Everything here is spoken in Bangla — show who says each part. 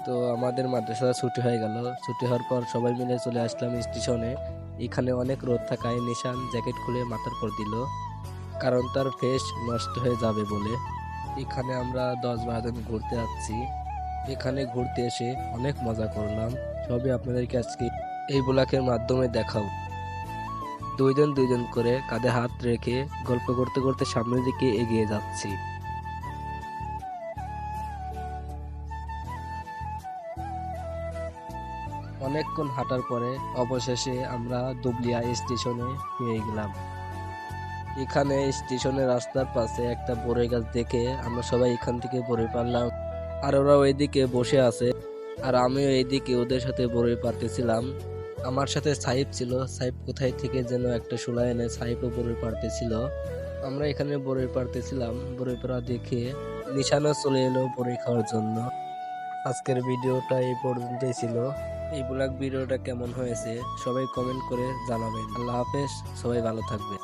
Speaker 1: তো আমাদের মাদ্রাসা ছুটি হয়ে গেল। ছুটি হওয়ার পর সবাই মিলে চলে আসলাম স্টেশনে। এখানে অনেক রোদ থাকায় নিশান জ্যাকেট খুলে মাথার পর দিল, কারণ তার ফেস নষ্ট হয়ে যাবে বলে। এখানে আমরা 10-12 জন ঘুরতে যাচ্ছি। এখানে ঘুরতে এসে অনেক মজা করলাম। সবই আপনাদেরকে আজকে এই ব্লগের মাধ্যমে দেখাবো। দুইজন দুইজন করে কাঁধে হাত রেখে গল্প করতে করতে সামনের দিকে এগিয়ে যাচ্ছি। অনেকক্ষণ হাঁটার পরে অবশেষে আমরা দুবলিয়া স্টেশনে পেয়ে গেলাম। এখানে স্টেশনের রাস্তার পাশে একটা বড়ই গাছ দেখে আমরা সবাই এখান থেকে বড়ই পারলাম। আর ওরা ওইদিকে বসে আছে, আর আমিও এইদিকে ওদের সাথে বড়ই পারতেছিলাম। আমার সাথে সাইফ ছিল। সাইফ কোথায় থেকে যেন একটা শোলা এনে সাইফও বড়ই পারতেছিল। আমরা এখানে বড়ই পারতেছিলাম। বড়ই পাড়া দেখে নিশানা চলে এলো বড়ই খাওয়ার জন্য। আজকের ভিডিওটা এই পর্যন্তই ছিল। এই ব্লগ ভিডিওটা কেমন হয়েছে সবাই কমেন্ট করে জানাবেন। আল্লাহ হাফেজ, সবাই ভালো থাকবে।